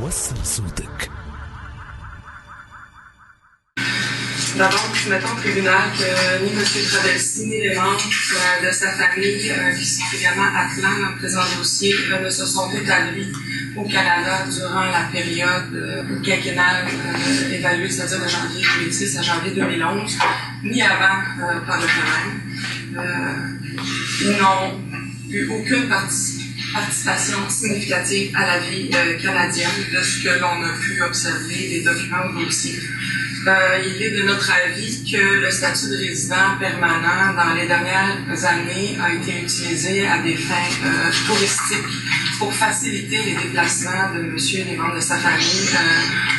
وصل صوتك. D'abord, mettons au tribunal que ni M. Travelsi ni les membres de sa famille, qui sont également appelants dans le présent dossier, ne se sont établis au Canada durant la période quinquennale évaluée, c'est-à-dire de janvier 2006 à janvier 2011, ni avant par le même. Ils n'ont eu aucune participation significative à la vie canadienne de ce que l'on a pu observer des documents au dossier. Il est de notre avis que le statut de résident permanent dans les dernières années a été utilisé à des fins touristiques pour faciliter les déplacements de monsieur et des membres de sa famille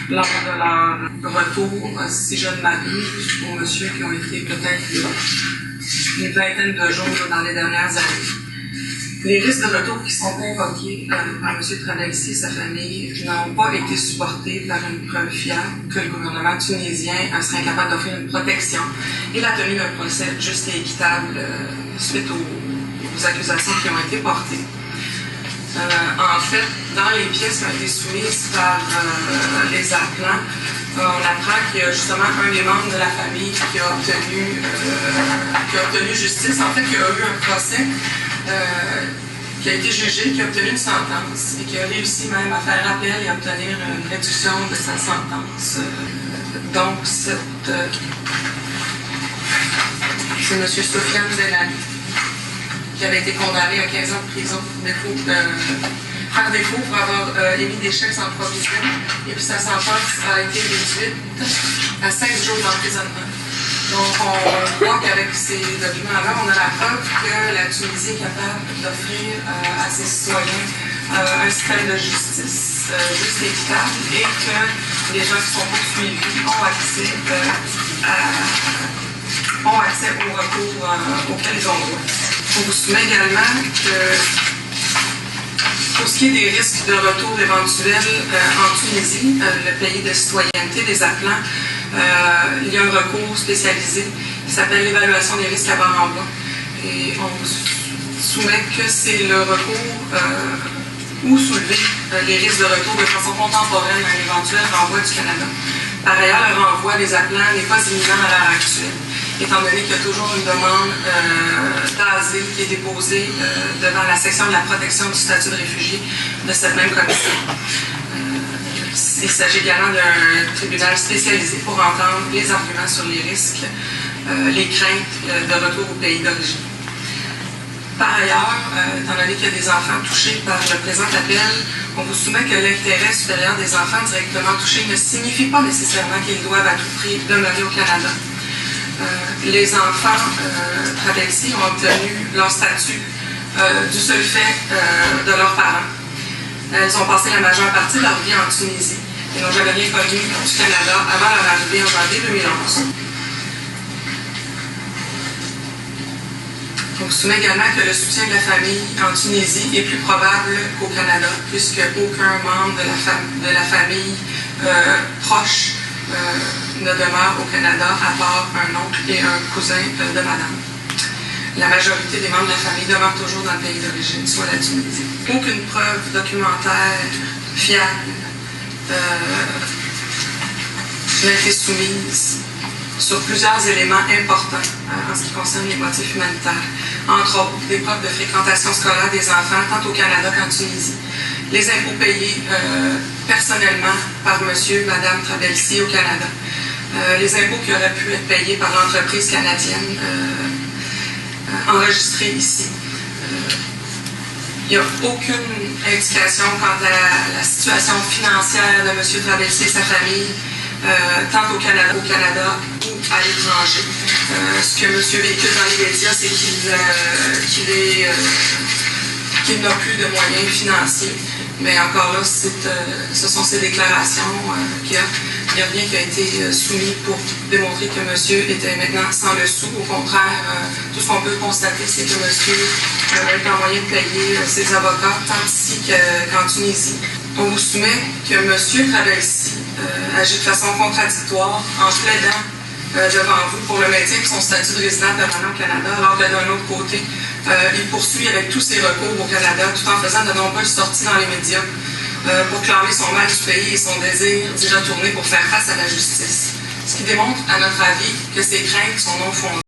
lors de leur retour, si je ne m'abuse, aux monsieur qui ont été peut-être une vingtaine de jours dans les dernières années. Les risques de retour qui sont invoqués par M. Travelsi et sa famille n'ont pas été supportés par une preuve fiable que le gouvernement tunisien serait incapable d'offrir une protection et la tenue d'un procès juste et équitable suite aux accusations qui ont été portées. En fait, dans les pièces qui ont été soumises par les appelants, on apprend qu'il y a justement un des membres de la famille qui a obtenu justice, en fait, qui a eu un procès qui a été jugé, qui a obtenu une sentence et qui a réussi même à faire appel et à obtenir une réduction de sa sentence. Donc, c'est M. Soufiane Delali qui avait été condamné à 15 ans de prison par défaut pour avoir émis des chèques sans provision, et puis sa sentence a été réduite à 16 jours d'emprisonnement. Donc, on voit qu'avec ces documents-là, on a la preuve que la Tunisie est capable d'offrir à ses citoyens un système de justice juste et équitable, et que les gens qui sont poursuivis ont accès au recours auquel ils ont droit. On vous soumet également que pour ce qui est des risques de retour éventuels en Tunisie, le pays de citoyenneté des appelants, il y a un recours spécialisé qui s'appelle l'évaluation des risques à bas-renvoi. Et on vous soumet que c'est le recours ou soulever les risques de retour de façon contemporaine à un éventuel renvoi du Canada. Par ailleurs, le renvoi des appelants n'est pas imminent à l'heure actuelle, étant donné qu'il y a toujours une demande d'asile qui est déposée devant la section de la protection du statut de réfugié de cette même commission. Il s'agit également d'un tribunal spécialisé pour entendre les arguments sur les risques, les craintes de retour au pays d'origine. Par ailleurs, étant donné qu'il y a des enfants touchés par le présent appel, on vous soumet que l'intérêt supérieur des enfants directement touchés ne signifie pas nécessairement qu'ils doivent à tout prix demeurer au Canada. Les enfants Travelsi ont obtenu leur statut du seul fait de leurs parents. Elles ont passé la majeure partie de leur vie en Tunisie et n'ont jamais rien connu du Canada avant leur arrivée en janvier 2011. On vous soumet également que le soutien de la famille en Tunisie est plus probable qu'au Canada, puisque aucun membre de la famille proche ne demeure au Canada, à part un oncle et un cousin de madame. La majorité des membres de la famille demeurent toujours dans le pays d'origine, soit la Tunisie. Aucune preuve documentaire fiable n'a été soumise sur plusieurs éléments importants en ce qui concerne les motifs humanitaires, entre autres des preuves de fréquentation scolaire des enfants tant au Canada qu'en Tunisie, les impôts payés personnellement par monsieur, madame Travelsi au Canada, les impôts qui auraient pu être payés par l'entreprise canadienne enregistrée ici. Il n'y a aucune indication quant à la situation financière de M. Travelsi et sa famille, tant au Canada ou à l'étranger. Ce que M. véhicule dans les médias, c'est qu'il n'a plus de moyens financiers. Mais encore là, ce sont ces déclarations qu'il y a. Il n'y a rien qui a été soumis pour démontrer que monsieur était maintenant sans le sou. Au contraire, tout ce qu'on peut constater, c'est que monsieur est en moyen de payer ses avocats, tant ici qu'en Tunisie. On vous soumet que monsieur Travelsi agit de façon contradictoire en plaidant devant vous pour le maintien de son statut de résident permanent au Canada, alors que d'un autre côté, il poursuit avec tous ses recours au Canada tout en faisant de nombreuses sorties dans les médias pour clamer son mal du pays et son désir d'y retourner pour faire face à la justice. Ce qui démontre, à notre avis, que ces craintes sont non fondées.